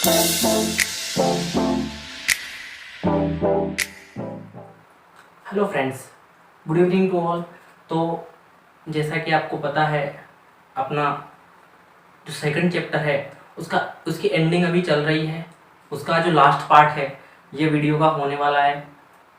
Hello friends, good evening to all. तो जैसा कि आपको पता है, अपना जो सेकंड चैप्टर है उसकी एंडिंग अभी चल रही है। उसका जो लास्ट पार्ट है ये वीडियो का होने वाला है।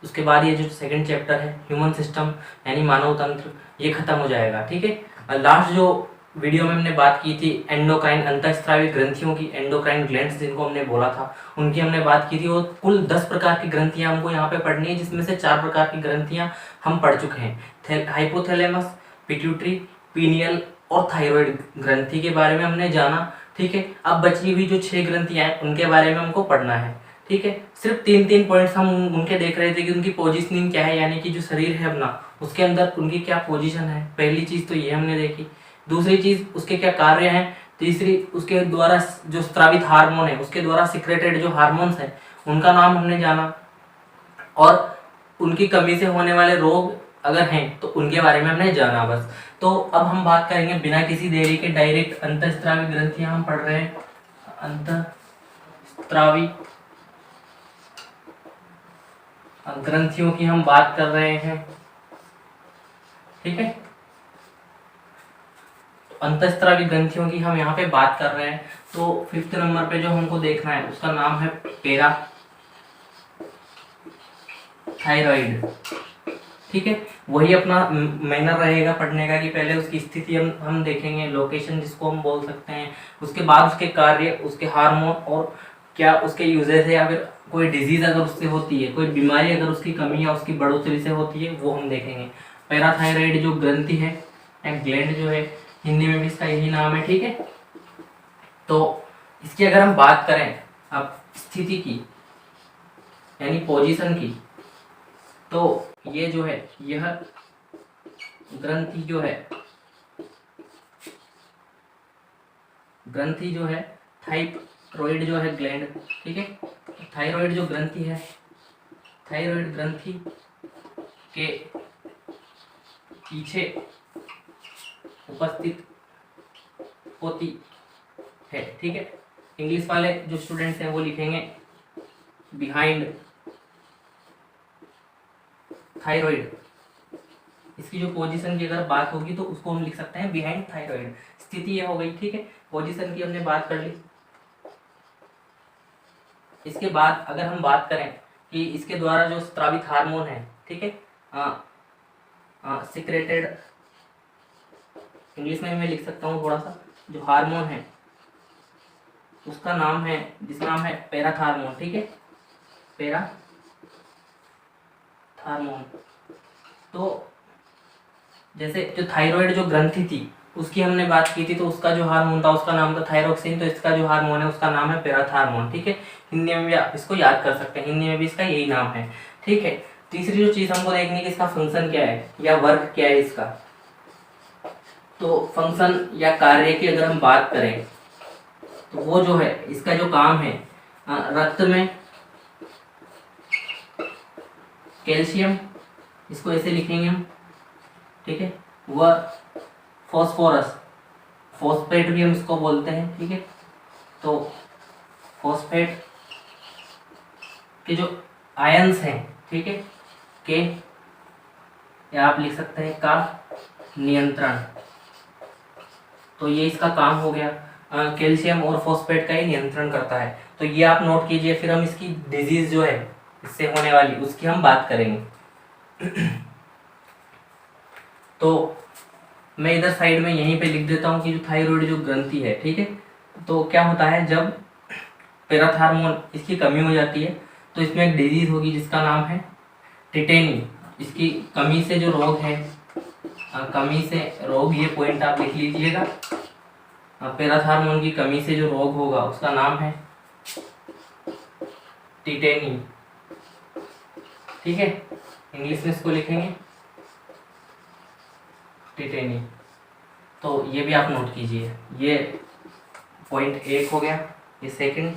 उसके बाद ये जो सेकंड चैप्टर है ह्यूमन सिस्टम यानी मानव तंत्र, ये खत्म हो जाएगा। ठीक है। लास्ट जो वीडियो में हमने बात की थी एंडोक्राइन अंतःस्रावी ग्रंथियों की, एंडोक्राइन ग्लैंड्स जिनको हमने बोला था, उनकी हमने बात की थी। और कुल 10 प्रकार की ग्रंथियां हमको यहाँ पे पढ़नी है, जिसमें से 4 प्रकार की ग्रंथियां हम पढ़ चुके हैं। हाइपोथैलेमस, पिट्यूटरी, पीनियल और थायराइड ग्रंथि के बारे में हमने जाना। ठीक है। अब बची हुई जो 6 ग्रंथियां हैं उनके बारे में हमको पढ़ना है। ठीक है। सिर्फ 3-3 पॉइंट्स हम उनके देख रहे थे कि उनकी पोजीशनिंग क्या है, यानी कि जो शरीर है अपना उसके अंदर उनकी क्या पोजीशन है। पहली चीज तो ये हमने देखी। दूसरी चीज उसके क्या कार्य हैं। तीसरी उसके द्वारा जो स्रावित हार्मोन है, उसके द्वारा सिक्रेटेड जो हार्मोन्स हैं उनका नाम हमने जाना। और उनकी कमी से होने वाले रोग अगर हैं तो उनके बारे में हमने जाना बस। तो अब हम बात करेंगे बिना किसी देरी के, डायरेक्ट अंतःस्रावी ग्रंथियां हम पढ़ रहे हैं। अंतःस्रावी ग्रंथियों की हम बात कर रहे हैं। ठीक है। अंतःस्रावी ग्रंथियों की हम यहाँ पे बात कर रहे हैं। तो 5th नंबर पे जो हमको देखना है उसका नाम है पैरा थायराइड। ठीक है। वही अपना मैनर रहेगा पढ़ने का कि पहले उसकी स्थिति हम देखेंगे, लोकेशन जिसको हम बोल सकते हैं, उसके बाद उसके कार्य, उसके हार्मोन और क्या उसके यूजेस है, या फिर कोई डिजीज अगर उससे होती है, कोई बीमारी अगर उसकी कमी या उसकी बढ़ोतरी से होती है, वो हम देखेंगे। पैराथायराइड जो ग्रंथि है एंड ग्लैंड जो है, हिंदी में भी इसका यही नाम है। ठीक है। तो इसकी अगर हम बात करें अब स्थिति की यानी पोजीशन की, तो ये जो है यह ग्रंथि जो है थाइरोइड जो है ग्लैंड। ठीक है। थायराइड जो ग्रंथि है, थायराइड ग्रंथि के पीछे उपस्थित होती है। ठीक है। इंग्लिश वाले जो स्टूडेंट्स हैं वो लिखेंगे बिहाइंड थायराइड। इसकी जो पोजीशन की अगर बात होगी तो उसको हम लिख सकते हैं बिहाइंड थायराइड। स्थिति यह हो गई। ठीक है। पोजीशन की हमने बात कर ली। इसके बाद अगर हम बात करें कि इसके द्वारा जो स्रावित हार्मोन है, ठीक है, सिक्रेटेड, इंग्लिश में मैं लिख सकता हूँ थोड़ा सा, जो हार्मोन है उसका नाम है, जिसका नाम है पैराथार्मोन। ठीक है। पैराथार्मोन। तो जैसे जो थायराइड जो ग्रंथि थी उसकी हमने बात की थी, तो उसका जो हार्मोन था उसका नाम था थायरोक्सिन। तो इसका जो हार्मोन है उसका नाम है पैराथार्मोन। ठीक है। हिंदी में भी आप इसको याद कर सकते हैं, हिंदी में भी इसका यही नाम है। ठीक है। तीसरी जो चीज हमको देखनी है कि इसका फंक्शन क्या है या वर्क क्या है इसका। तो फंक्शन या कार्य की अगर हम बात करें तो वो जो है इसका जो काम है, रक्त में कैल्शियम, इसको ऐसे लिखेंगे हम। ठीक है। वह फॉस्फोरस, फॉस्फेट भी हम इसको बोलते हैं। ठीक है। तो फॉस्फेट के जो आयंस हैं, ठीक है, के, या आप लिख सकते हैं का नियंत्रण। तो ये इसका काम हो गया। कैल्शियम और फॉस्फेट का ही नियंत्रण करता है। तो ये आप नोट कीजिए। फिर हम इसकी डिजीज जो है इससे होने वाली उसकी हम बात करेंगे। तो मैं इधर साइड में यहीं पे लिख देता हूँ कि जो थायराइड जो ग्रंथि है, ठीक है, तो क्या होता है जब पैराथार्मोन इसकी कमी हो जाती है तो इसमें एक डिजीज होगी जिसका नाम है टिटेनी। इसकी कमी से जो रोग है, कमी से रोग, ये पॉइंट आप लिख लीजिएगा। पैराथार्मोन की कमी से जो रोग होगा उसका नाम है टिटेनी। ठीक है। इंग्लिश में इसको लिखेंगे टिटेनी। तो ये भी आप नोट कीजिए। ये पॉइंट 1 हो गया, ये सेकंड,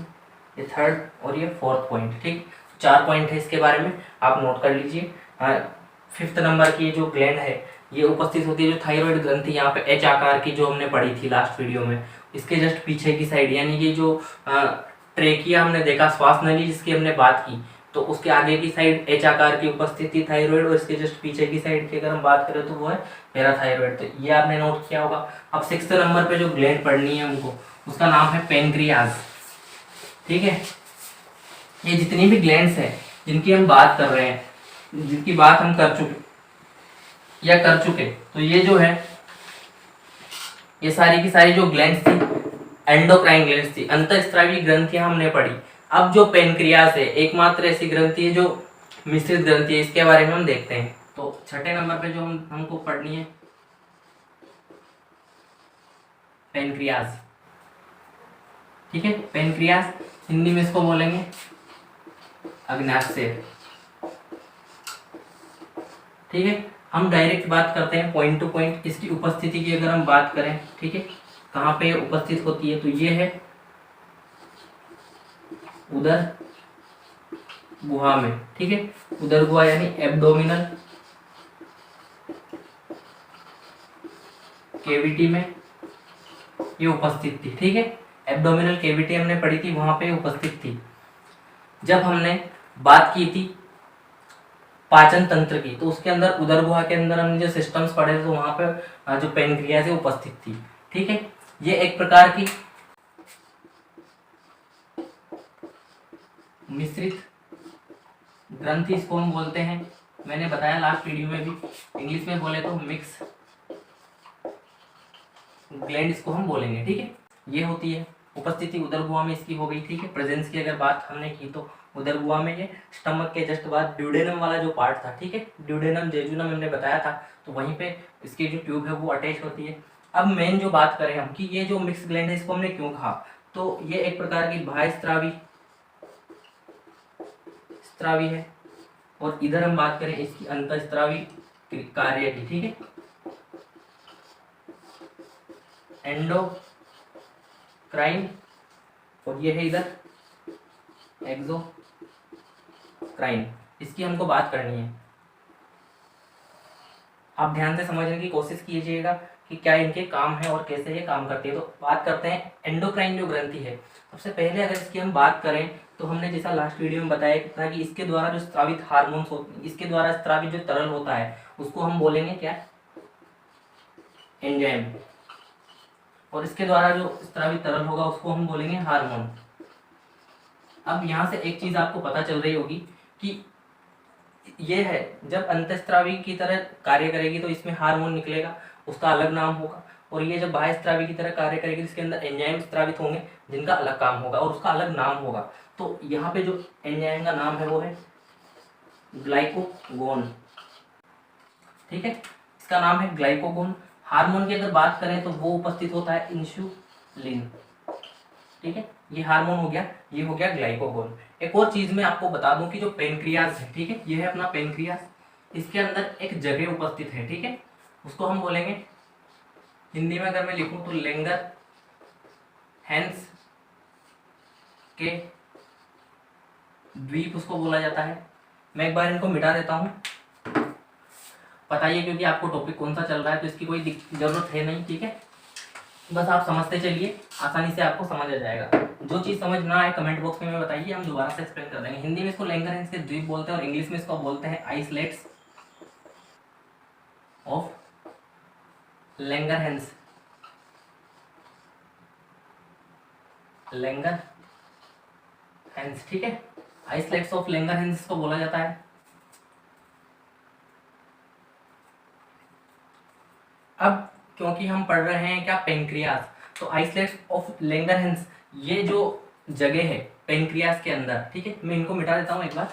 ये थर्ड और ये फोर्थ पॉइंट। ठीक, 4 पॉइंट है इसके बारे में, आप नोट कर लीजिए। 5th नंबर की जो ग्लैंड है ये उपस्थित होती है, जो थायराइड ग्रंथि यहाँ पे एच आकार की जो हमने पढ़ी थी लास्ट वीडियो में, इसके जस्ट पीछे की साइड, यानी कि जो ट्रेकिया हमने देखा, श्वास नली जिसकी हमने बात की, तो उसके आगे की साइड एच आकार की उपस्थिति थायराइड, और इसके जस्ट पीछे की साइड की अगर हम बात करें तो वो है पैराथायराइड। तो ये आपने नोट किया होगा। अब 6 नंबर पे जो ग्लैंड पढ़नी है हमको, उसका नाम है पेनक्रियाज। ठीक है, ये जितनी भी ग्लैंड्स हैं जिनकी हम बात कर रहे हैं, जिनकी बात हम कर चुके, तो ये जो है, ये सारी की सारी जो ग्लैंड्स थी एंडोक्राइन ग्लैंड्स थी, अंतःस्रावी ग्रंथियां हमने पढ़ी। अब जो पेनक्रियास है, एकमात्र ऐसी ग्रंथि है जो मिश्रित ग्रंथि है, इसके बारे में हम देखते हैं। तो 6 नंबर पे जो हमको पढ़नी है पेनक्रियास। ठीक है, पेनक्रियास हिंदी में इसको बोलेंगे अग्न्याशय। ठीक है, हम डायरेक्ट बात करते हैं पॉइंट टू पॉइंट। इसकी उपस्थिति की अगर हम बात करें, ठीक है, कहाँ पे उपस्थित होती है, तो ये है उदर गुहा में। ठीक है, उदर गुहा यानी एब्डोमिनल केविटी में ये उपस्थित थी। ठीक है, एब्डोमिनल केविटी हमने पढ़ी थी, वहां पे उपस्थित थी। जब हमने बात की थी पाचन तंत्र की, तो उसके अंदर उदर गुहा के अंदर हमने जो सिस्टम्स पढ़े थे, तो वहां पे जो पेनक्रियाज है उपस्थित थी। ठीक है, ये एक प्रकार की मिश्रित ग्रंथि इसको हम बोलते हैं। मैंने बताया लास्ट वीडियो में भी, इंग्लिश में बोले तो मिक्स ग्लैंड इसको हम बोलेंगे। ठीक है, ये होती है उपस्थिति उदर गुहा में इसकी हो गई। ठीक है, प्रेजेंस की अगर बात हमने की तो उदर गुहा में ये स्टमक के जस्ट बाद ड्यूडेनम वाला जो पार्ट था, ठीक है, ड्यूडेनम जेजुनम हमने बताया था, तो वहीं पे इसकी जो ट्यूब है वो अटैच होती है। अब मेन जो बात करें हम कि ये जो मिक्स ग्लैंड है इसको हमने क्यों कहा, तो ये एक प्रकार की बाह्यस्रावी स्रावी है, और इधर हम बात करें इसकी अंतःस्रावी कार्य की। ठीक है, एंडोक्राइन, और ये है इधर एक्सोक्राइन। इसकी हमको बात करनी है। आप ध्यान से समझने की कोशिश कीजिएगा कि क्या इनके काम है और कैसे ये काम करती है। तो बात करते हैं एंडोक्राइन जो ग्रंथि है। सबसे पहले अगर इसकी हम बात करें तो हमने जैसा लास्ट वीडियो में बताया था कि इसके द्वारा जो स्रावित हार्मोन्स होते हैं, इसके द्वारा स्रावित जो तरल होता है उसको हम बोलेंगे क्या, एंजाइम, और इसके द्वारा जो स्रावित तरल होगा उसको हम बोलेंगे हार्मोन। अब यहाँ से एक चीज आपको पता चल रही होगी कि ये है, जब अंतःस्रावी की तरह कार्य करेगी तो इसमें हार्मोन निकलेगा, उसका अलग नाम होगा, और ये जब बाह्यस्रावी की तरह कार्य करेगी तो इसके अंदर एंजाइम स्रावित होंगे जिनका अलग काम होगा और उसका अलग नाम होगा। तो यहाँ पे जो एंजाइम का नाम है वो है ग्लाइकोगोन। ठीक है, इसका नाम है ग्लाइकोगोन। हार्मोन की अगर बात करें तो वो उपस्थित होता है इंसुलिन। ठीक है, ये हार्मोन हो गया, ये हो गया ग्लाइकोगोन। एक और चीज मैं आपको बता दूं कि जो पेनक्रियास है, ठीक है, ये है अपना पेनक्रियास, इसके अंदर एक जगह उपस्थित है। ठीक है, उसको हम बोलेंगे, हिंदी में अगर मैं लिखूं तो लेंगर हैंस के द्वीप उसको बोला जाता है। मैं एक बार इनको मिटा देता हूं, बताइए क्योंकि आपको टॉपिक कौन सा चल रहा है तो इसकी कोई जरूरत है नहीं। ठीक है, बस आप समझते चलिए, आसानी से आपको समझ आ जाएगा। जो चीज समझ ना आए कमेंट बॉक्स में बताइए, हम दोबारा से एक्सप्लेन कर देंगे। हिंदी में इसको लैंगरहैंस के द्वीप बोलते हैं और इंग्लिश में इसको बोलते हैं आइसलेट्स ऑफ लैंगरहैंस। लैंगरहैंस, ठीक है, आइसलेट्स ऑफ लैंगरहैंस इसको बोला जाता है। अब क्योंकि हम पढ़ रहे हैं क्या, पेनक्रियास, तो आइसलेट्स ऑफ लैंगरहैंस ये जो जगह है पेनक्रियास के अंदर, ठीक है, मैं इनको मिटा देता हूँ एक बार।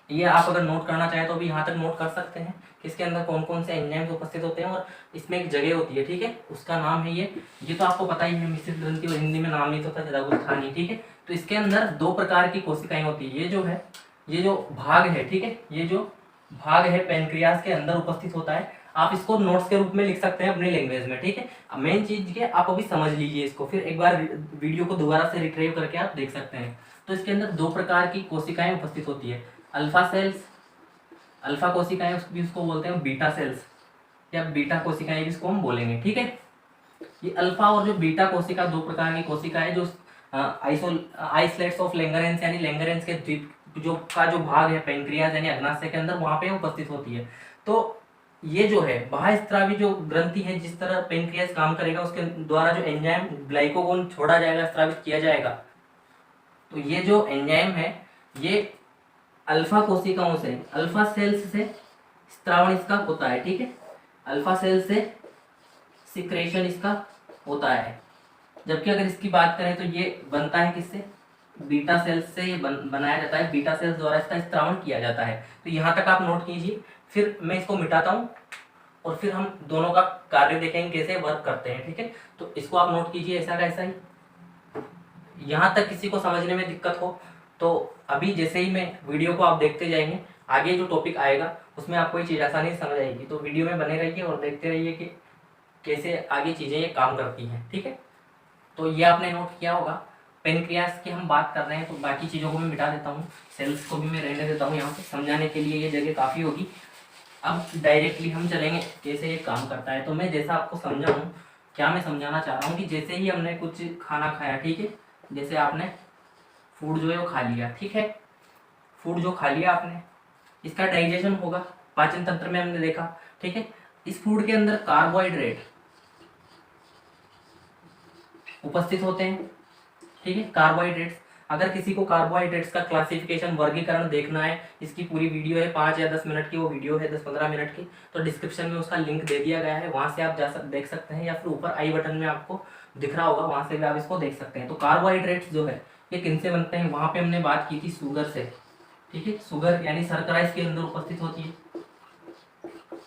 ये आप अगर नोट करना चाहें तो अभी यहाँ तक नोट कर सकते हैं कि इसके अंदर कौन कौन से एंजाइम्स उपस्थित होते हैं, और इसमें एक जगह होती है। ठीक है, उसका नाम है ये तो आपको पता ही है, मिश्रित ग्रंथि, और हिंदी में नाम नहीं तो था, ज़्यादा कुछ था नहीं। ठीक है, तो इसके अंदर 2 प्रकार की कोशिकाएं होती है। ये जो है, ये जो भाग है, ठीक है, ये जो भाग है पेनक्रियास के अंदर उपस्थित होता है। आप इसको नोट्स के रूप में लिख सकते हैं अपनी लैंग्वेज में। ठीक है, मेन चीज के आप अभी समझ लीजिए इसको, फिर एक बार वीडियो को दोबारा से रिट्रीव करके आप देख सकते हैं। तो इसके अंदर 2 प्रकार की कोशिकाएं उपस्थित होती है, अल्फा सेल्स, अल्फा कोशिकाएं भी उसको बोलते हैं, बीटा सेल्स या बीटा कोशिकाएं भी इसको हम बोलेंगे। ठीक है, ये अल्फा और जो बीटा कोशिका 2 प्रकार की कोशिका है जो आइसलेट्स ऑफ लैंगरेंस यानी लैंगरेंस के द्वीप जो भाग है पेनक्रियाज यानी अग्नाशय के अंदर, वहां पे उपस्थित होती है। तो ये जो है बाह्यस्रावी जो ग्रंथि है, जिस तरह पेनक्रियाज काम करेगा उसके द्वारा जो एंजाइम ग्लाइकोगोन छोड़ा जाएगा, स्रावित किया जाएगा। तो ये जो एंजाइम है ये अल्फा कोशिकाओं से, अल्फा सेल्स से स्त्रावण इसका होता है, ठीक है, अल्फा सेल से सिक्रेशन इसका होता है। जबकि अगर इसकी बात करें तो ये बनता है किससे, बीटा सेल्स से ये बनाया जाता है, बीटा सेल्स द्वारा इसका स्त्रावण किया जाता है। तो यहाँ तक आप नोट कीजिए, फिर मैं इसको मिटाता हूँ और फिर हम दोनों का कार्य देखेंगे कैसे वर्क करते हैं, ठीक है। तो इसको आप नोट कीजिए ऐसा का ऐसा ही। यहाँ तक किसी को समझने में दिक्कत हो तो अभी जैसे ही मैं वीडियो को आप देखते जाएंगे, आगे जो टॉपिक आएगा उसमें आपको ये चीज़ आसानी से समझ आएगी। तो वीडियो में बने रहिए और देखते रहिए कि कैसे आगे चीज़ें ये काम करती हैं, ठीक है। तो ये आपने नोट किया होगा। पेनक्रियास की हम बात कर रहे हैं तो बाकी चीज़ों को मैं मिटा देता हूँ, सेल्स को भी मैं रहने देता हूँ यहाँ पे, समझाने के लिए ये जगह काफ़ी होगी। अब डायरेक्टली हम चलेंगे कैसे ये काम करता है। तो मैं जैसा आपको समझाऊँ, क्या मैं समझाना चाह रहा हूँ कि जैसे ही हमने कुछ खाना खाया, ठीक है, जैसे आपने फूड जो है वो खा लिया, ठीक है, फूड जो खा लिया आपने, इसका डाइजेशन होगा, पाचन तंत्र में हमने देखा, ठीक है। इस फूड के अंदर कार्बोहाइड्रेट उपस्थित होते हैं, ठीक है, कार्बोहाइड्रेट्स। अगर किसी को कार्बोहाइड्रेट्स का क्लासिफिकेशन, वर्गीकरण देखना है, इसकी पूरी वीडियो है 5 या 10 मिनट की, वो वीडियो है 10-15 मिनट की, तो डिस्क्रिप्शन में उसका लिंक दे दिया गया है, वहां से आप देख सकते हैं, या फिर ऊपर आई बटन में आपको दिख रहा होगा, वहां से भी आप इसको देख सकते हैं। तो कार्बोहाइड्रेट्स जो है ये किन से बनते हैं, वहां पे हमने बात की थी शुगर से, ठीक है, शुगर यानी शर्करा इसके अंदर उपस्थित होती है।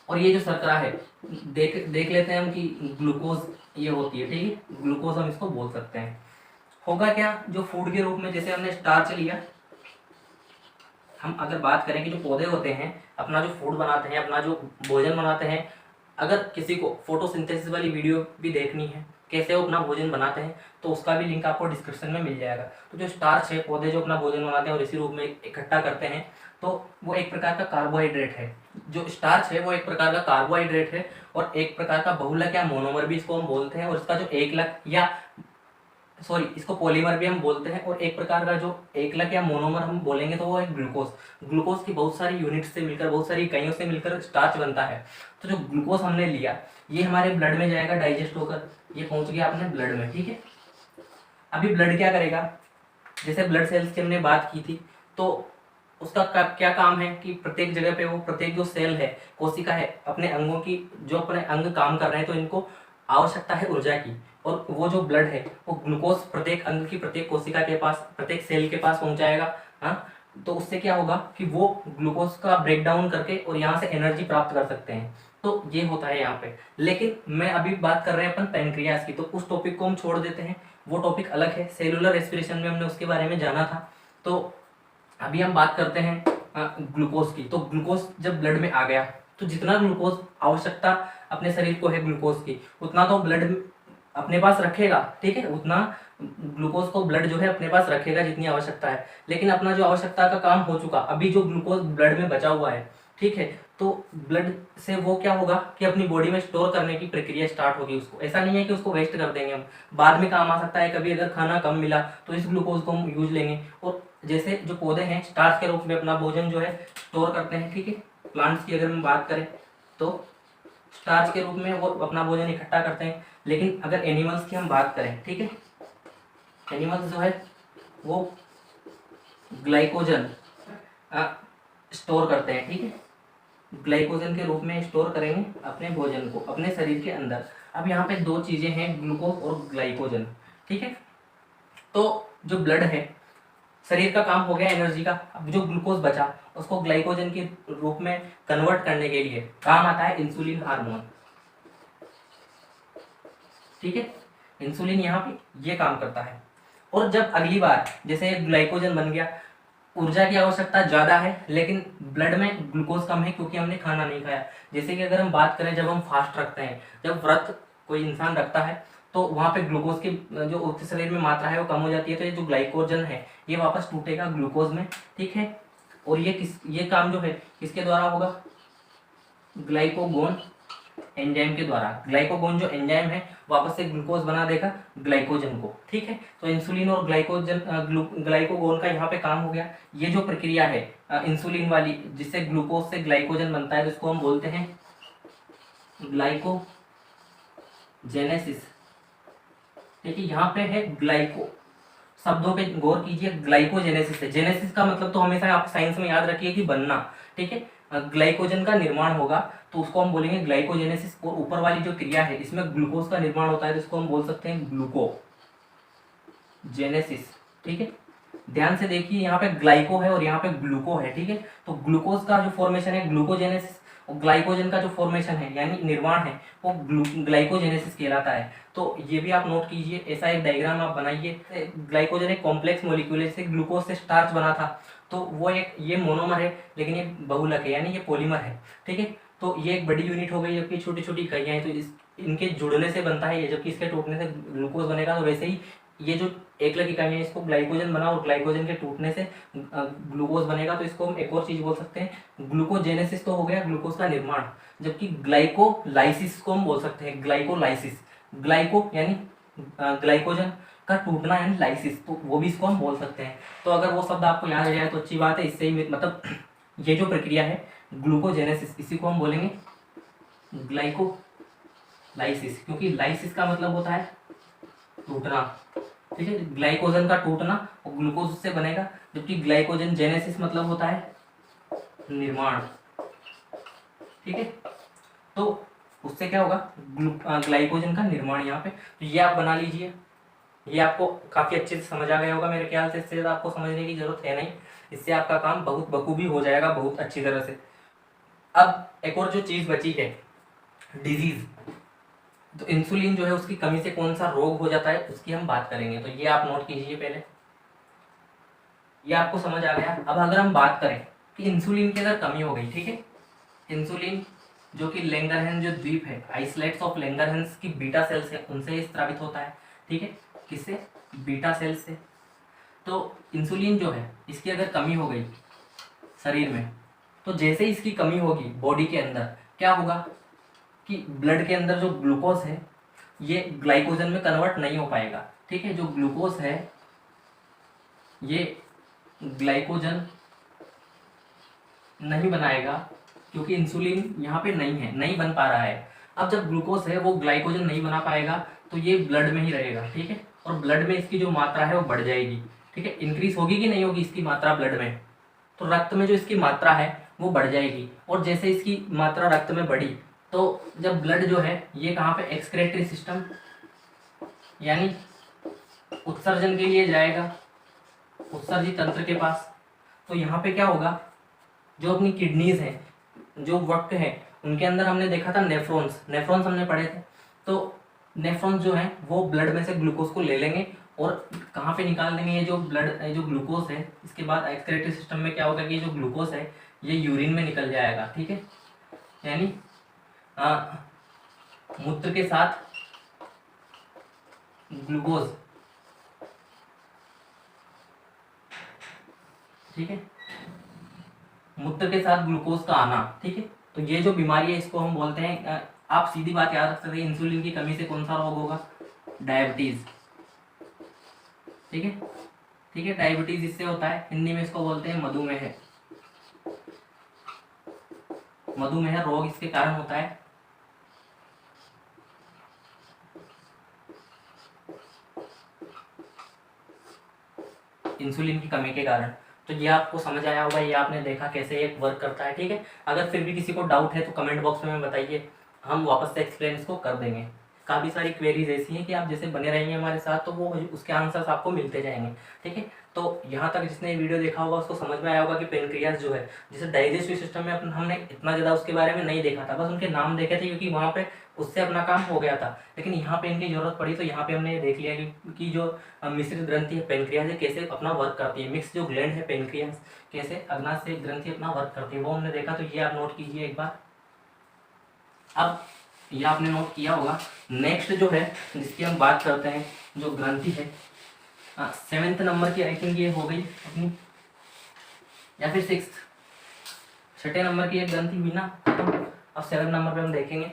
और ये जो शर्करा है देख लेते हैं हम कि ग्लूकोज ये होती है, ठीक है, ग्लूकोज हम इसको बोल सकते हैं। होगा क्या, जो फूड के रूप में जैसे हमने स्टार्च लिया, हम अगर बात करें कि जो पौधे होते हैं अपना जो फूड बनाते हैं, अपना जो भोजन बनाते हैं, अगर किसी को फोटोसिंथेसिस वाली वीडियो भी देखनी है कैसे वो अपना भोजन बनाते हैं, तो उसका भी लिंक आपको डिस्क्रिप्शन में मिल जाएगा। तो जो स्टार्च है, पौधे जो अपना भोजन बनाते हैं और इसी रूप में इकट्ठा करते हैं, तो वो एक प्रकार का कार्बोहाइड्रेट है। जो स्टार्च है वो एक प्रकार का कार्बोहाइड्रेट है और एक प्रकार का बहुलक या मोनोमर भी इसको हम बोलते हैं। और इसका जो एकलक या इसको पॉलीमर भी हम बोलते हैं। और एक प्रकार का जो एकलक या मोनोमर हम बोलेंगे तो वो है ग्लूकोज। ग्लूकोज की बहुत सारी यूनिट से मिलकर, बहुत सारी इकाइयों से मिलकर स्टार्च बनता है। तो जो ग्लूकोज हमने लिया ये हमारे ब्लड में जाएगा, डाइजेस्ट होकर ये पहुंच गया अपने ब्लड में, ठीक है। अभी ब्लड क्या करेगा, जैसे ब्लड सेल्स की हमने बात की थी, तो उसका क्या काम है कि प्रत्येक जगह पे वो प्रत्येक जो सेल है, कोशिका है, अपने अंगों की जो अपने अंग काम कर रहे हैं, तो इनको आवश्यकता है ऊर्जा की। और वो जो ब्लड है वो ग्लूकोज प्रत्येक अंग की प्रत्येक कोशिका के पास, प्रत्येक सेल के पास पहुंचाएगा। हाँ, तो उससे क्या होगा कि वो ग्लूकोज का ब्रेक डाउन करके और यहाँ से एनर्जी प्राप्त कर सकते हैं। तो ये होता है यहाँ पे। लेकिन मैं अभी बात कर रहे हैं अपन पैनक्रियास की, तो उस टॉपिक को हम छोड़ देते हैं, वो टॉपिक अलग है। सेलुलर रेस्पिरेशन में हमने उसके बारे में जाना था। तो अभी हम बात करते हैं ग्लूकोज की। तो ग्लूकोज जब ब्लड में आ गया तो जितना ग्लूकोज आवश्यकता अपने शरीर को है ग्लूकोज की, उतना तो ब्लड अपने पास रखेगा, ठीक है, उतना ग्लूकोज को ब्लड जो है अपने पास रखेगा जितनी आवश्यकता है। लेकिन अपना जो आवश्यकता का काम हो चुका, अभी जो ग्लूकोज ब्लड में बचा हुआ है, ठीक है, तो ब्लड से वो क्या होगा कि अपनी बॉडी में स्टोर करने की प्रक्रिया स्टार्ट होगी। उसको ऐसा नहीं है कि उसको वेस्ट कर देंगे हम, बाद में काम आ सकता है। कभी अगर खाना कम मिला तो इस ग्लूकोज को हम यूज लेंगे। और जैसे जो पौधे हैं स्टार्च के रूप में अपना भोजन जो है स्टोर करते हैं, ठीक है। प्लांट्स की अगर हम बात करें तो स्टार्च के रूप में वो अपना भोजन इकट्ठा करते हैं। लेकिन अगर एनिमल्स की हम बात करें, ठीक है, एनिमल्स जो है वो ग्लाइकोजन स्टोर करते हैं, ठीक है, ग्लाइकोजन के रूप में स्टोर करेंगे अपने भोजन को अपने शरीर के अंदर। अब यहाँ पे दो चीजें हैं, ग्लूकोज और ग्लाइकोजन, ठीक है। तो जो ब्लड है, शरीर का काम हो गया एनर्जी का। अब जो ग्लूकोज बचा उसको ग्लाइकोजन के रूप में कन्वर्ट करने के लिए काम आता है इंसुलिन हार्मोन, ठीक है। इंसुलिन यहाँ पे ये काम करता है। और जब अगली बार जैसे ग्लाइकोजन बन गया, ऊर्जा की आवश्यकता ज्यादा है लेकिन ब्लड में ग्लूकोज कम है क्योंकि हमने खाना नहीं खाया। जैसे कि अगर हम बात करें जब हम फास्ट रखते हैं, जब व्रत कोई इंसान रखता है, तो वहां पे ग्लूकोज की जो उसके शरीर में मात्रा है वो कम हो जाती है। तो ये जो ग्लाइकोजन है ये वापस टूटेगा ग्लूकोज में, ठीक है। और ये काम जो है किसके द्वारा होगा, ग्लाइकोगोन एंजाइम के द्वारा। ग्लाइकोगोन जो एंजाइम है वापस से ग्लूकोज बना देगा ग्लाइकोजन को, ठीक है। तो इंसुलिन और ग्लाइकोगोन का यहाँ पे काम हो गया। ये जो प्रक्रिया है इंसुलिन वाली, जिससे ग्लूकोज से ग्लाइकोजन बनता है, तो इसको हम बोलते हैं ग्लाइकोजेनेसिस, ठीक है। यहाँ पे है ग्लाइको, शब्दों पे गौर कीजिए, ग्लाइकोजेनेसिस है। जेनेसिस का मतलब तो हमेशा आप साइंस में याद रखिए कि बनना, ठीक है। ग्लाइकोजन का निर्माण होगा तो उसको हम बोलेंगे ग्लाइकोजेनेसिस। और ऊपर वाली जो क्रिया है इसमें ग्लूकोज का निर्माण होता है तो इसको हम बोल सकते हैं ग्लूकोजेनेसिस, ठीक है। ध्यान से देखिए, यहाँ पे ग्लाइको है और यहाँ पे ग्लूको है, ठीक है। तो ग्लूकोज का जो फॉर्मेशन है ग्लूकोजेनेसिस, और ग्लाइकोजन का जो फॉर्मेशन है यानी निर्माण है वो ग्लाइकोजेनेसिस कहलाता है। तो ये भी आप नोट कीजिए, ऐसा एक डायग्राम आप बनाइए। ग्लाइकोजन एक कॉम्प्लेक्स मॉलिक्यूल है, जैसे ग्लूकोज से स्टार्च बना था, तो वो एक ये मोनोमर है, लेकिन ये बहुलक है यानी ये पॉलीमर है, ठीक है। तो ये एक बड़ी यूनिट हो गई, जबकि छोटी छोटी इकाइयाँ हैं, तो इनके जुड़ने से बनता है ये, जबकि इसके टूटने से ग्लूकोज बनेगा। तो वैसे ही ये जो एकलक इकाइयाँ इसको ग्लाइकोजन बना, और ग्लाइकोजन के टूटने से ग्लूकोज बनेगा। तो इसको हम एक और चीज बोल सकते हैं, ग्लूकोजेनेसिस तो हो गया ग्लूकोज का निर्माण, जबकि ग्लाइकोलाइसिस को हम बोल सकते हैं ग्लाइकोलाइसिस। ग्लाइको यानी ग्लाइकोजन का टूटना यानी लाइसिस, तो वो भी इसको हम बोल सकते हैं। तो अगर वो शब्द आपको याद आ जाए तो अच्छी बात है, इससे ही मतलब ये जो प्रक्रिया है ग्लूकोजेनेसिस, इसी को हम बोलेंगे ग्लाइकोलाइसिस, क्योंकि लाइसिस का मतलब होता है टूटना, ठीक है। ग्लाइकोजन का टूटना और ग्लूकोज उससे बनेगा, जबकि ग्लाइकोजन जेनेसिस मतलब होता है निर्माण, ठीक है। तो उससे क्या होगा, ग्लाइकोजन का निर्माण यहाँ पे। तो ये आप बना लीजिए, ये आपको काफी अच्छे से समझ आ गया होगा मेरे ख्याल से। इससे ज़्यादा आपको समझने की जरूरत है नहीं, इससे आपका काम बहुत बखूबी हो जाएगा, बहुत अच्छी तरह से। अब एक और जो चीज बची है डिजीज, तो इंसुलिन जो है उसकी कमी से कौन सा रोग हो जाता है उसकी हम बात करेंगे। तो ये आप नोट कीजिए पहले, ये आपको समझ आ गया। अब अगर हम बात करें कि इंसुलिन की अगर कमी हो गई, ठीक है, इंसुलिन जो कि लैंगरहैंस जो द्वीप है, आइसोलेट्स ऑफ लैंगरहैंस की बीटा सेल्स है, उनसे स्रावित होता है, ठीक है। किससे? बीटा सेल्स से। तो इंसुलिन जो है इसकी अगर कमी हो गई शरीर में, तो जैसे इसकी कमी होगी बॉडी के अंदर, क्या होगा कि ब्लड के अंदर जो ग्लूकोज है ये ग्लाइकोजन में कन्वर्ट नहीं हो पाएगा, ठीक है। जो ग्लूकोज है ये ग्लाइकोजन नहीं बनाएगा, क्योंकि इंसुलिन यहाँ पे नहीं है, नहीं बन पा रहा है। अब जब ग्लूकोज है वो ग्लाइकोजन नहीं बना पाएगा तो ये ब्लड में ही रहेगा, ठीक है। और ब्लड में इसकी जो मात्रा है वो बढ़ जाएगी, ठीक है। इंक्रीज होगी कि नहीं होगी इसकी मात्रा ब्लड में, तो रक्त में जो इसकी मात्रा है वो बढ़ जाएगी। और जैसे इसकी मात्रा रक्त में बढ़ी तो जब ब्लड जो है ये कहाँ पे, एक्सक्रेटरी सिस्टम यानी उत्सर्जन के लिए जाएगा, उत्सर्जी तंत्र के पास। तो यहाँ पे क्या होगा, जो अपनी किडनीज हैं, जो वक्क है, उनके अंदर हमने देखा था नेफ्रॉन्स, नेफ्रॉन्स हमने पढ़े थे। तो नेफ्रॉन्स जो है वो ब्लड में से ग्लूकोज को ले लेंगे और कहाँ पे निकाल देंगे, ये जो ब्लड जो ग्लूकोज है, इसके बाद एक्सक्रेटरी सिस्टम में क्या होगा कि जो ग्लूकोज है ये यूरिन में निकल जाएगा, ठीक है। यानी मूत्र के साथ ग्लूकोज, ठीक है, मूत्र के साथ ग्लूकोज का आना, ठीक है। तो ये जो बीमारी है इसको हम बोलते हैं, आप सीधी बात याद रख सकते हैं, इंसुलिन की कमी से कौन सा रोग होगा, डायबिटीज, ठीक है, ठीक है। डायबिटीज इससे होता है, हिंदी में इसको बोलते हैं मधुमेह। मधुमेह रोग इसके कारण होता है। इंसुलिन की कमी के कारण। तो ये आपको समझ आया होगा, ये आपने देखा कैसे ये वर्क करता है, ठीक है। अगर फिर भी किसी को डाउट है तो कमेंट बॉक्स में बताइए, हम वापस से एक्सप्लेन इसको कर देंगे। काफ़ी सारी क्वेरीज ऐसी हैं कि आप जैसे बने रहेंगे हमारे साथ तो वो उसके आंसर्स आपको मिलते जाएंगे, ठीक है। तो यहाँ तक जिसने ये वीडियो देखा होगा उसको समझ में आया होगा कि पेनक्रियाज जो है, जैसे डाइजेस्टिव सिस्टम में हमने इतना ज़्यादा उसके बारे में नहीं देखा था, बस उनके नाम देखे थे क्योंकि वहाँ पे उससे अपना काम हो गया था। लेकिन यहाँ पे इनकी जरूरत पड़ी तो यहाँ पे हमने देख लिया कि जो मिश्रित ग्रंथि है पेनक्रियाज है कैसे अपना वर्क करती है, मिक्स जो ग्लैंड है पेनक्रियाज कैसे अग्नाशय ग्रंथि अपना वर्क करती है, वो हमने देखा। तो ये आप नोट कीजिए एक बार। अब ये आपने नोट किया होगा। नेक्स्ट जो है जिसकी हम बात करते हैं, जो ग्रंथि है 7th नंबर की, आई थिंक ये हो गई अपनी, या फिर 6th, 6ठे नंबर की एक ग्रंथि हुई ना। अब 7 नंबर पे हम देखेंगे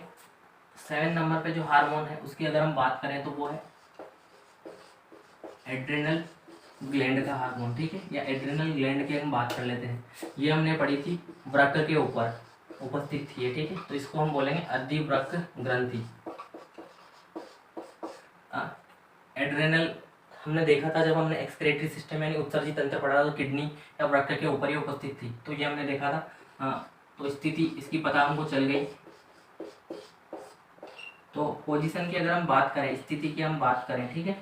7 नंबर पे जो हार्मोन है उसकी अगर हम बात करें तो वो है एड्रेनल ग्लैंड का हार्मोन, ठीक है, या एड्रेनल ग्लैंड की हम बात कर लेते हैं। ये हमने पढ़ी थी, वृक्क के ऊपर उपस्थित थी, ठीक है, तो इसको हम बोलेंगे अधिवृक्क ग्रंथि। एड्रेनल हमने देखा था जब हमने एक्सक्रेटरी सिस्टम यानी उत्सर्जी तंत्र पढ़ा था, तो किडनी या वृक्क के ऊपर ही उपस्थित थी, तो ये हमने देखा था। हाँ, तो स्थिति इसकी पता हमको चल गई। तो पोजीशन की अगर हम बात करें, स्थिति की हम बात करें, ठीक है,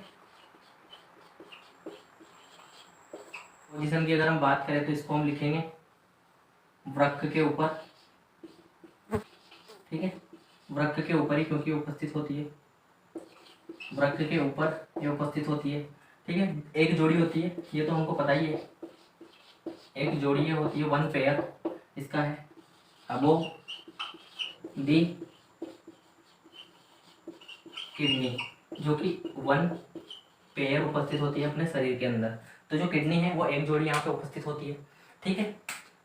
पोजीशन की अगर हम बात करें तो इसको हम लिखेंगे वृक्क के ऊपर, ठीक है, वृक्क के ऊपर ही क्योंकि उपस्थित होती है, वृक्क के ऊपर ये उपस्थित होती है, ठीक है। एक जोड़ी होती है, ये तो हमको पता ही है, एक जोड़ी ये होती है, वन पेयर इसका है अबोव दी किडनी, जो कि वन पेयर उपस्थित होती है अपने शरीर के अंदर। तो जो किडनी है वो एक जोड़ी यहाँ पे उपस्थित होती है, ठीक है।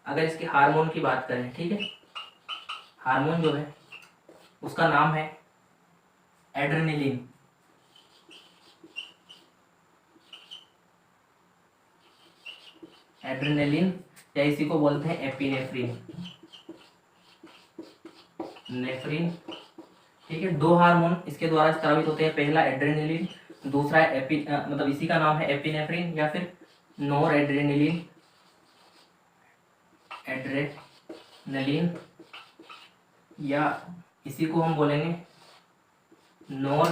अगर इसके हार्मोन की बात करें, ठीक है, हार्मोन जो है उसका नाम है एड्रेनलिन। एड्रेनलिन या इसी को बोलते हैं एपिनेफ्रिन, नेफ्रिन, ठीक है। दो हार्मोन इसके द्वारा स्रावित होते हैं, पहला एड्रेनलिन, दूसरा मतलब इसी का नाम है एपिनेफ्रिन या फिर नोर एड्रेनलिन, एड्रेनलिन, या इसी को हम बोलेंगे नोर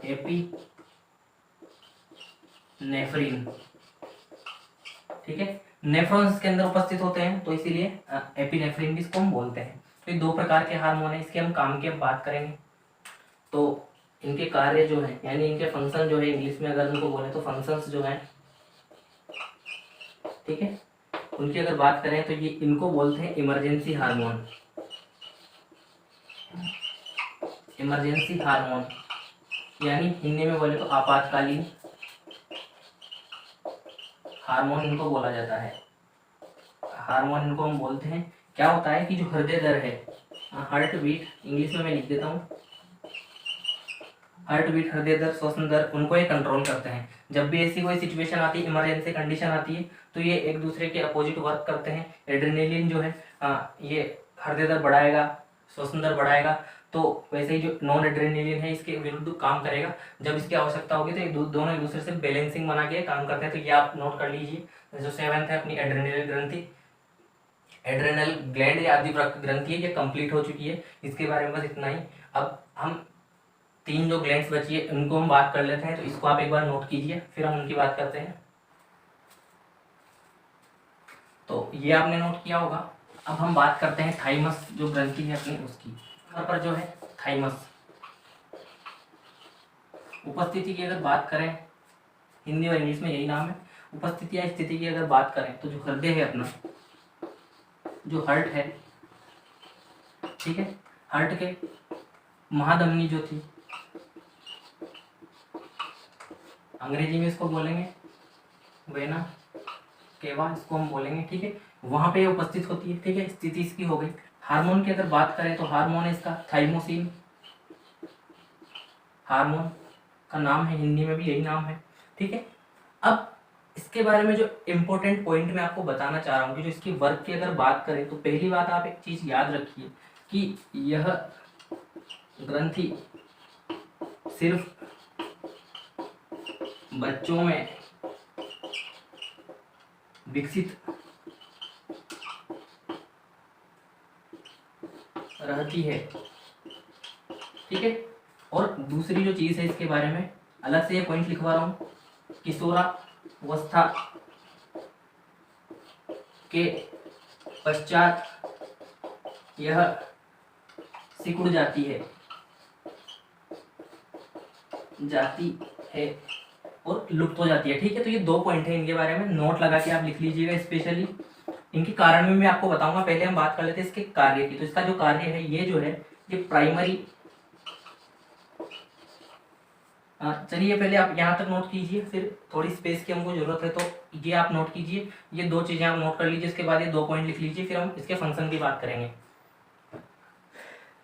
एपिनेफ्रिन, ठीक है। नेफ्रॉन्स के अंदर उपस्थित होते हैं तो इसीलिए एपिनेफ्रिन भी इसको हम बोलते हैं। तो ये दो प्रकार के हार्मोन है, इसके हम काम की हम बात करेंगे। तो इनके कार्य जो है यानी इनके फंक्शन जो है, इंग्लिश में अगर उनको बोले तो फंक्शंस जो है, ठीक है, उनकी अगर बात करें तो ये इनको बोलते हैं इमरजेंसी हार्मोन। इमरजेंसी हार्मोन यानी हिंदी में बोले तो आपातकालीन हार्मोन इनको बोला जाता है। हार्मोन इनको हम बोलते हैं। क्या होता है कि जो हृदय दर है, हार्ट बीट, इंग्लिश में मैं लिख देता हूँ, हार्ट बीट, हृदय दर, श्वसन दर, उनको ये कंट्रोल करते हैं। जब भी ऐसी कोई सिचुएशन आती है, इमरजेंसी कंडीशन आती है, तो ये एक दूसरे के अपोजिट वर्क करते हैं। एड्रेनलिन जो है ये हृदय दर बढ़ाएगा, श्वसन दर बढ़ाएगा, तो वैसे ही जो नॉन एड्रेनलिन है इसके विरुद्ध काम करेगा। जब इसकी आवश्यकता होगी तो दोनों एक दूसरे से बैलेंसिंग बना के काम करते हैं। तो ये आप नोट कर लीजिए। जो 7th है अपनी एड्रेनल ग्रंथि, एड्रेनल ग्लैंड या अधिवृक्क ग्रंथि है, ये कंप्लीट हो चुकी है। इसके बारे में बस इतना ही। अब हम 3 जो ग्लैंड्स बची है उनको हम बात कर लेते हैं, तो इसको आप एक बार नोट कीजिए, फिर हम उनकी बात करते हैं। तो ये आपने नोट किया होगा। अब हम बात करते हैं थाइमस जो ग्रंथि है अपनी उसकी। यहाँ पर जो है थाइमस, उपस्थिति की अगर बात करें, हिंदी और इंग्लिश में यही नाम है। उपस्थिति या स्थिति की अगर बात करें तो जो हृदय है अपना, जो हार्ट है, ठीक है, हार्ट के महाधमनी जो थी, अंग्रेजी में इसको बोलेंगे वेना केवा, इसको हम बोलेंगे, ठीक है, वहां पे उपस्थित होती है, ठीक है। स्थिति इसकी हो गई। हार्मोन की अगर बात करें तो हार्मोन है इसका थाइमोसिन, हार्मोन का नाम है, हिंदी में भी यही नाम है, ठीक है। अब इसके बारे में जो इम्पोर्टेंट पॉइंट मैं आपको बताना चाह रहा हूँ कि जो इसकी वर्क की अगर बात करें तो पहली बात आप एक चीज याद रखिए कि यह ग्रंथि सिर्फ बच्चों में विकसित रहती है, ठीक है। और दूसरी जो चीज है इसके बारे में अलग से ये पॉइंट लिखवा रहा हूँ, किशोरावस्था के पश्चात यह सिकुड़ जाती है और लुप्त हो जाती है, ठीक है। तो ये 2 पॉइंट है, इनके बारे में नोट लगा के आप लिख लीजिएगा। स्पेशली इनके कारण में मैं आपको बताऊंगा। पहले हम बात कर लेते हैं इसके कार्य की। तो इसका जो कार्य है ये जो है ये प्राइमरी, चलिए पहले आप यहाँ तक नोट कीजिए, फिर थोड़ी स्पेस की हमको जरूरत है तो ये आप नोट कीजिए। ये 2 चीजें आप नोट कर लीजिए, इसके बाद ये 2 पॉइंट लिख लीजिए, फिर हम इसके फंक्शन की बात करेंगे।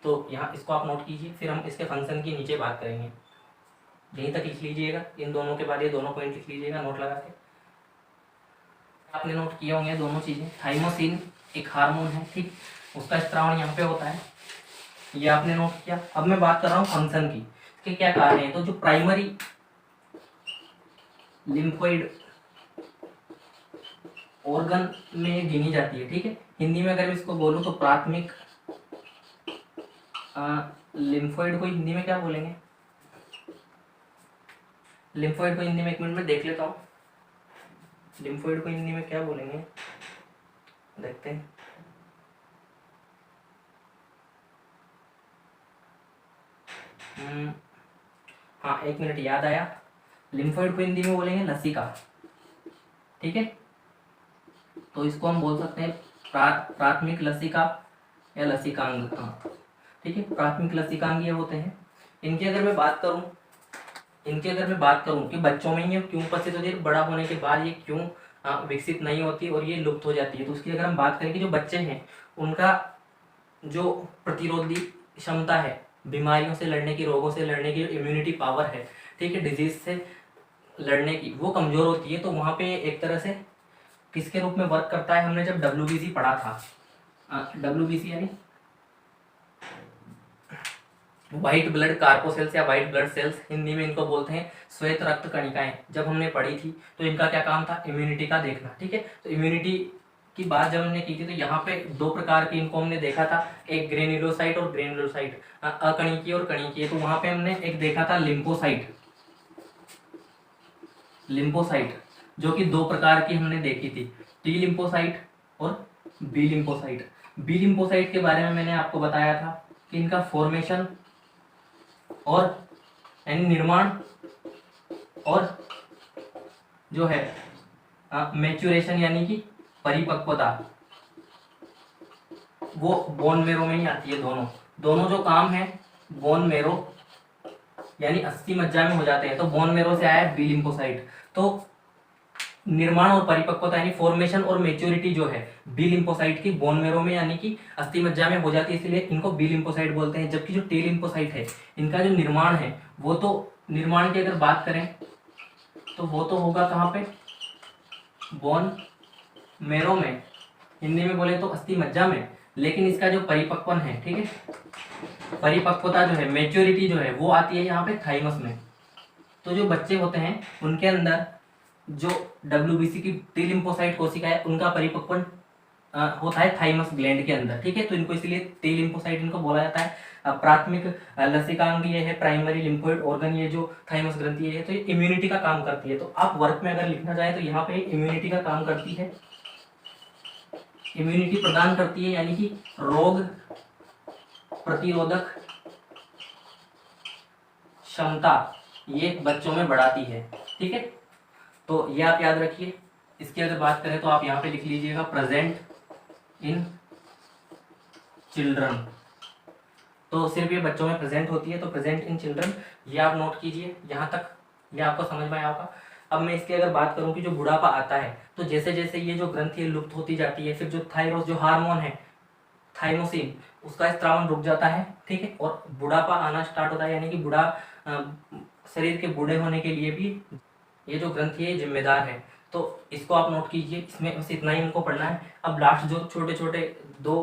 तो यहाँ इसको आप नोट कीजिए, फिर हम इसके फंक्शन की नीचे बात करेंगे। यहीं तक लिख लीजिएगा, इन दोनों के बाद ये दोनों पॉइंट लिख लीजिएगा नोट लगा के। आपने नोट किए होंगे दोनों चीज़ें। थाइमोसिन एक हार्मोन है, ठीक, उसका स्त्रावण यहाँ पे होता है, ये आपने नोट किया। अब मैं बात कर रहा हूँ फंक्शन की, इसके क्या कार्य हैं। तो जो प्राइमरी लिम्फोइड ऑर्गन में गिनी जाती है, ठीक है, हिंदी में अगर मैं इसको बोलूँ तो प्राथमिक लिम्फोइड को हिंदी में क्या बोलेंगे, लिम्फोइड को हिंदी में एक मिनट में देख लेता हूँ, लिम्फोइड को हिंदी में क्या बोलेंगे, देखते हैं। हाँ, एक मिनट, याद आया, लिम्फोइड को हिंदी में बोलेंगे लसिका, ठीक है। तो इसको हम बोल सकते हैं प्राथमिक लसिका या लसिकांग, हाँ ठीक है, प्राथमिक लसिकांग ये होते हैं। इनकी अगर मैं बात करूं कि बच्चों में ये क्यों उपस्थित होती है, बड़ा होने के बाद ये क्यों विकसित नहीं होती और ये लुप्त हो जाती है, तो उसकी अगर हम बात करें कि जो बच्चे हैं उनका जो प्रतिरोधी क्षमता है, बीमारियों से लड़ने की, रोगों से लड़ने की इम्यूनिटी पावर है, ठीक है, डिजीज से लड़ने की, वो कमज़ोर होती है। तो वहाँ पे एक तरह से किसके रूप में वर्क करता है, हमने जब WBC पढ़ा था, WBC यानी व्हाइट ब्लड कार्पोसेल्स या व्हाइट ब्लड सेल्स, हिंदी में इनको बोलते हैं श्वेत रक्त कणिकाएं, जब हमने पढ़ी थी तो इनका क्या काम था, इम्यूनिटी का देखना, ठीक है। तो इम्यूनिटी की बात जब हमने की थी तो यहाँ पे दो प्रकार के इनको हमने देखा था, एक ग्रेन्युलोसाइट और ग्रेन्युलोसाइट, अकणिकीय और कणिकीय। तो वहाँ पे हमने एक देखा था लिम्फोसाइट, जो कि दो प्रकार की हमने देखी थी, टी लिम्फोसाइट और बी लिम्फोसाइट। बी लिम्फोसाइट के बारे में मैंने आपको बताया था कि इनका फॉर्मेशन और यानी निर्माण और जो है मैच्योरेशन यानी कि परिपक्वता, वो बोन मेरो में ही आती है। दोनों जो काम है बोन मेरो यानी अस्थि मज्जा में हो जाते हैं, तो बोन मेरो से आया है बी लिम्फोसाइट। तो निर्माण और परिपक्वता यानी फॉर्मेशन और मेच्योरिटी जो है बी लिम्फोसाइट की बोन मेरो में यानी कि अस्थि मज्जा में हो जाती है, इसलिए इनको बी लिम्फोसाइट बोलते हैं। जबकि जो टी लिम्फोसाइट है, इनका जो निर्माण है वो तो, निर्माण की अगर बात करें तो वो तो होगा कहाँ पे, बोन मेरो में, हिंदी में बोले तो अस्थि मज्जा में। लेकिन इसका जो परिपक्वन है, ठीक है, परिपक्वता जो है, मेच्योरिटी जो है, वो आती है यहाँ पे थाइमस में। तो जो बच्चे होते हैं उनके अंदर जो WBC की टी लिम्फोसाइट कोशिका है, उनका परिपक्वन होता है थाइमस ग्लैंड के अंदर, ठीक है। तो इनको इसलिए टी लिम्फोसाइट इनको बोला जाता है। प्राथमिक लसिकांग ये है, प्राइमरी लिम्फोइड ऑर्गन ये जो थाइमस ग्रंथि है, तो ये इम्यूनिटी का काम करती है। तो आप वर्क में अगर लिखना चाहें तो यहाँ पे इम्यूनिटी का काम करती है, इम्यूनिटी प्रदान करती है, यानी कि रोग प्रतिरोधक क्षमता ये बच्चों में बढ़ाती है, ठीक है। तो ये आप याद रखिए। इसकी अगर बात करें तो आप यहाँ पे लिख लीजिएगा प्रेजेंट इन चिल्ड्रन, तो सिर्फ ये बच्चों में प्रेजेंट होती है, तो प्रेजेंट इन चिल्ड्रन ये आप नोट कीजिए। यहाँ तक ये आपको समझ में आया होगा। अब मैं इसकी अगर बात करूँ कि जो बुढ़ापा आता है, तो जैसे जैसे ये जो ग्रंथि लुप्त होती जाती है, फिर जो थायरोस जो हार्मोन है थाइमोसिन, उसका स्त्रावन रुक जाता है, ठीक है, और बुढ़ापा आना स्टार्ट होता है, यानी कि शरीर के बूढ़े होने के लिए भी ये जो ग्रंथि है जिम्मेदार है। तो इसको आप नोट कीजिए, इसमें बस इतना ही उनको पढ़ना है। अब लास्ट जो छोटे छोटे दो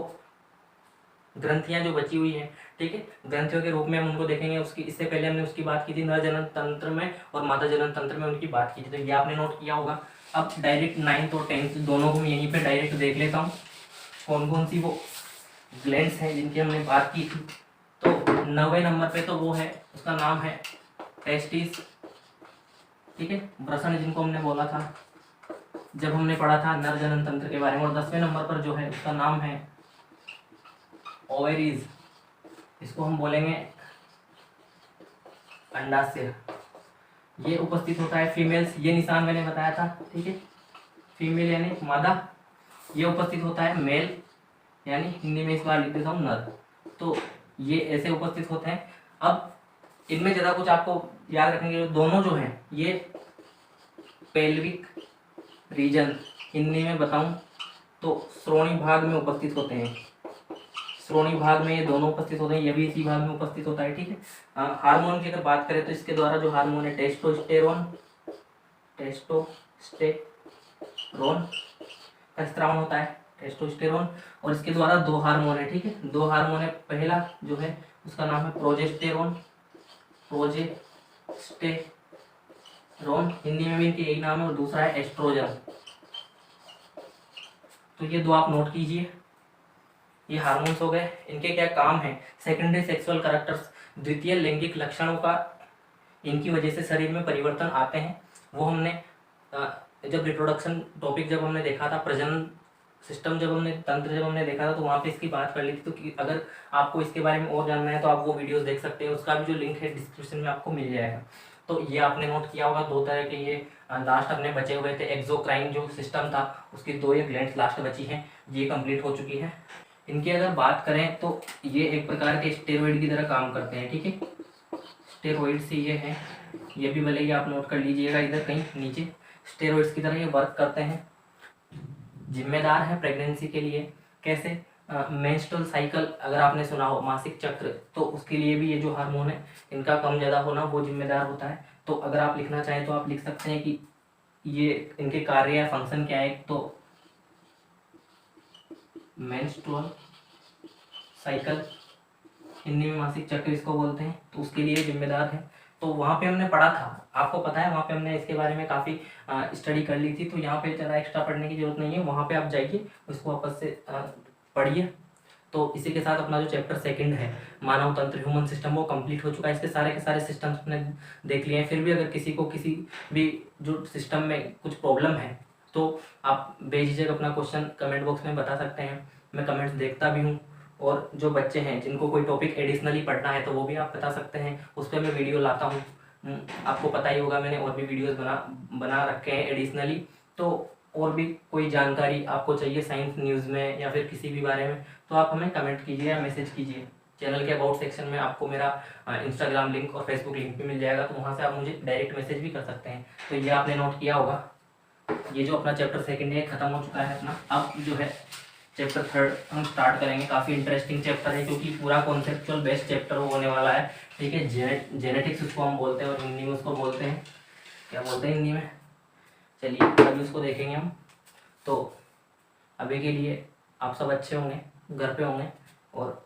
ग्रंथियां जो बची हुई हैं, ठीक है, ग्रंथियों के रूप में हम उनको देखेंगे। उसकी इससे पहले हमने उसकी बात की थी नर जनन तंत्र में और मादा जनन तंत्र में उनकी बात की थी, तो ये आपने नोट किया होगा। अब डायरेक्ट 9th और 10th दोनों को मैं यहीं पे डायरेक्ट देख लेता हूँ कौन कौन सी वो ग्लैंड्स हैं जिनकी हमने बात की थी। तो 9वें नंबर पे तो वो है, उसका नाम है टेस्टिस, ठीक है, वृषण जिनको हमने बोला था जब हमने पढ़ा था नर जनन तंत्र के बारे में। और 10वें नंबर पर जो है उसका नाम है ओवेरीज, इसको हम बोलेंगे अंडाशय। ये उपस्थित होता है फीमेल्स, ये निशान मैंने बताया था, ठीक है, फीमेल यानी मादा, ये उपस्थित होता है मेल, यानी हिंदी में इस बार लिख देता हूँ नर। तो ये ऐसे उपस्थित होते हैं। अब इनमें ज़्यादा कुछ आपको याद रखने के, दोनों जो हैं ये पेल्विक रीजन, हिंदी में बताऊं तो श्रोणी भाग में उपस्थित होते हैं। श्रोणी भाग में ये दोनों उपस्थित होते हैं, ये भी इसी भाग में उपस्थित होता है, ठीक है। हार्मोन की अगर बात करें तो इसके द्वारा जो हार्मोन है टेस्टोस्टेरोन का स्त्राव होता है, टेस्टोस्टेरोन। और इसके द्वारा दो हार्मोन है, ठीक है, दो हार्मोन है। पहला जो है उसका नाम है प्रोजेस्टेरोन, हिंदी में भी इनके यही नाम है, और दूसरा है एस्ट्रोजन। तो ये दो आप नोट कीजिए, ये हार्मोन्स हो गए। इनके क्या काम है? सेकेंडरी सेक्सुअल कैरेक्टर्स, द्वितीय लैंगिक लक्षणों का इनकी वजह से शरीर में परिवर्तन आते हैं। वो हमने जब रिप्रोडक्शन टॉपिक जब हमने देखा था, प्रजनन सिस्टम जब हमने देखा था, तो वहाँ पे इसकी बात कर ली थी। तो अगर आपको इसके बारे में और जानना है तो आप वो वीडियोस देख सकते हैं, उसका भी जो लिंक है डिस्क्रिप्शन में आपको मिल जाएगा। तो ये आपने नोट किया होगा, दो तरह के ये लास्ट अपने बचे हुए थे। एक्सोक्राइन जो सिस्टम था उसकी दो ये ग्लैंड्स लास्ट बची हैं, ये कंप्लीट हो चुकी है। इनकी अगर बात करें तो ये एक प्रकार के स्टेरॉइड की तरह काम करते हैं, ठीक है। स्टेरॉइड से ये है, ये भी भले ही आप नोट कर लीजिएगा इधर कहीं नीचे। स्टेरॉइड्स की तरह ये वर्क करते हैं, जिम्मेदार है प्रेगनेंसी के लिए। कैसे? मेंस्ट्रुअल साइकिल अगर आपने सुना हो, मासिक चक्र, तो उसके लिए भी ये जो हार्मोन है इनका कम ज़्यादा होना वो जिम्मेदार होता है। तो अगर आप लिखना चाहें तो आप लिख सकते हैं कि ये इनके कार्य या फंक्शन क्या है। तो मेंस्ट्रुअल साइकिल, हिंदी में मासिक चक्र इसको बोलते हैं, तो उसके लिए जिम्मेदार है। तो वहाँ पे हमने पढ़ा था, आपको पता है, वहाँ पे हमने इसके बारे में काफ़ी स्टडी कर ली थी। तो यहाँ पे ज़्यादा एक्स्ट्रा पढ़ने की जरूरत नहीं है, वहाँ पे आप जाइए, उसको वापस से पढ़िए। तो इसी के साथ अपना जो चैप्टर सेकंड है मानव तंत्र, ह्यूमन सिस्टम, वो कंप्लीट हो चुका है। इसके सारे के सारे सिस्टम्स अपने देख लिए हैं। फिर भी अगर किसी को किसी भी जो सिस्टम में कुछ प्रॉब्लम है तो आप बेझिझक अपना क्वेश्चन कमेंट बॉक्स में बता सकते हैं, मैं कमेंट्स देखता भी हूँ। और जो बच्चे हैं जिनको कोई टॉपिक एडिशनली पढ़ना है तो वो भी आप बता सकते हैं, उस पर मैं वीडियो लाता हूँ। आपको पता ही होगा, मैंने और भी वीडियोस बना रखे हैं एडिशनली। तो और भी कोई जानकारी आपको चाहिए साइंस न्यूज़ में या फिर किसी भी बारे में, तो आप हमें कमेंट कीजिए या मैसेज कीजिए। चैनल के अबाउट सेक्शन में आपको मेरा इंस्टाग्राम लिंक और फेसबुक लिंक भी मिल जाएगा, तो वहाँ से आप मुझे डायरेक्ट मैसेज भी कर सकते हैं। तो ये आपने नोट किया होगा। ये जो अपना चैप्टर सेकंड है खत्म हो चुका है अपना। अब जो है चैप्टर थर्ड हम स्टार्ट करेंगे। काफ़ी इंटरेस्टिंग चैप्टर है क्योंकि पूरा कॉन्सेप्चुअल बेस्ड चैप्टर होने वाला है, ठीक है। जेनेटिक्स उसको हम बोलते हैं, और हिंदी में उसको बोलते हैं, क्या बोलते हैं हिंदी में, चलिए अभी उसको देखेंगे हम। तो अभी के लिए आप सब अच्छे होंगे, घर पे होंगे, और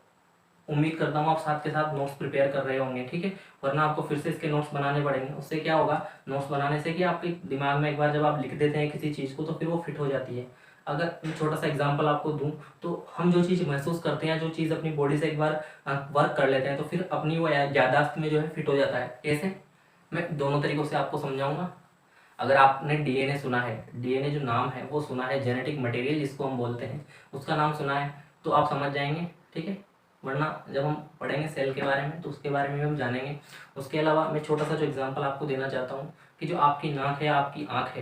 उम्मीद करता हूँ आप साथ के साथ नोट्स प्रिपेयर कर रहे होंगे, ठीक है। वरना आपको फिर से इसके नोट्स बनाने पड़ेंगे। उससे क्या होगा नोट्स बनाने से कि आपके दिमाग में एक बार जब आप लिख देते हैं किसी चीज़ को तो फिर वो फिट हो जाती है। अगर मैं छोटा सा एग्जांपल आपको दूं तो हम जो चीज़ महसूस करते हैं, जो चीज़ अपनी बॉडी से एक बार वर्क कर लेते हैं तो फिर अपनी वो याददाश्त में जो है फिट हो जाता है। ऐसे मैं दोनों तरीक़ों से आपको समझाऊंगा। अगर आपने डीएनए सुना है, डीएनए जो नाम है वो सुना है, जेनेटिक मटेरियल जिसको हम बोलते हैं, उसका नाम सुना है, तो आप समझ जाएंगे, ठीक है। वरना जब हम पढ़ेंगे सेल के बारे में तो उसके बारे में भी हम जानेंगे। उसके अलावा मैं छोटा सा जो एग्जांपल आपको देना चाहता हूँ कि जो आपकी नाक है, आपकी आँख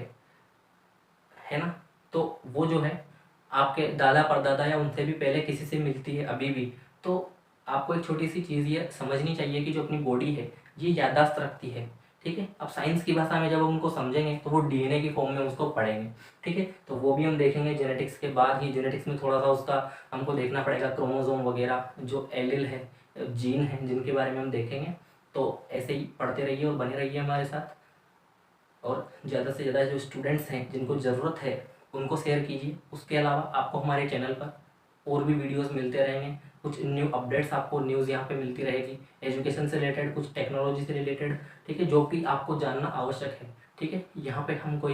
है ना, तो वो जो है आपके दादा परदादा या उनसे भी पहले किसी से मिलती है अभी भी। तो आपको एक छोटी सी चीज़ ये समझनी चाहिए कि जो अपनी बॉडी है ये याददाश्त रखती है, ठीक है। अब साइंस की भाषा में जब हम उनको समझेंगे तो वो डीएनए की फॉर्म में उसको पढ़ेंगे, ठीक है। तो वो भी हम देखेंगे जेनेटिक्स के बाद ही। जेनेटिक्स में थोड़ा सा उसका हमको देखना पड़ेगा, क्रोमोसोम वगैरह जो एलिल है, जीन है, जिनके बारे में हम देखेंगे। तो ऐसे ही पढ़ते रहिए और बने रहिए हमारे साथ। और ज़्यादा से ज़्यादा जो स्टूडेंट्स हैं जिनको ज़रूरत है उनको शेयर कीजिए। उसके अलावा आपको हमारे चैनल पर और भी वीडियोस मिलते रहेंगे, कुछ न्यू अपडेट्स आपको न्यूज़ यहाँ पे मिलती रहेगी, एजुकेशन से रिलेटेड, कुछ टेक्नोलॉजी से रिलेटेड, ठीक है, जो कि आपको जानना आवश्यक है, ठीक है। यहाँ पे हम कोई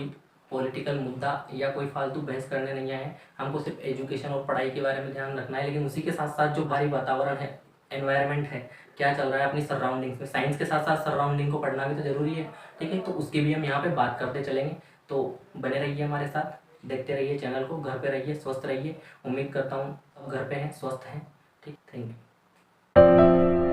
पॉलिटिकल मुद्दा या कोई फालतू बहस करने नहीं आए हैं, हमको सिर्फ एजुकेशन और पढ़ाई के बारे में ध्यान रखना है। लेकिन उसी के साथ साथ जो बाहरी वातावरण है, एनवायरनमेंट है, क्या चल रहा है अपनी सराउंडिंग्स में, साइंस के साथ साथ सराउंडिंग को पढ़ना भी तो ज़रूरी है, ठीक है। तो उसकी भी हम यहाँ पे बात करते चलेंगे। तो बने रहिए हमारे साथ, देखते रहिए चैनल को, घर पे रहिए, स्वस्थ रहिए। उम्मीद करता हूँ घर पे हैं, स्वस्थ हैं, ठीक। Thank you.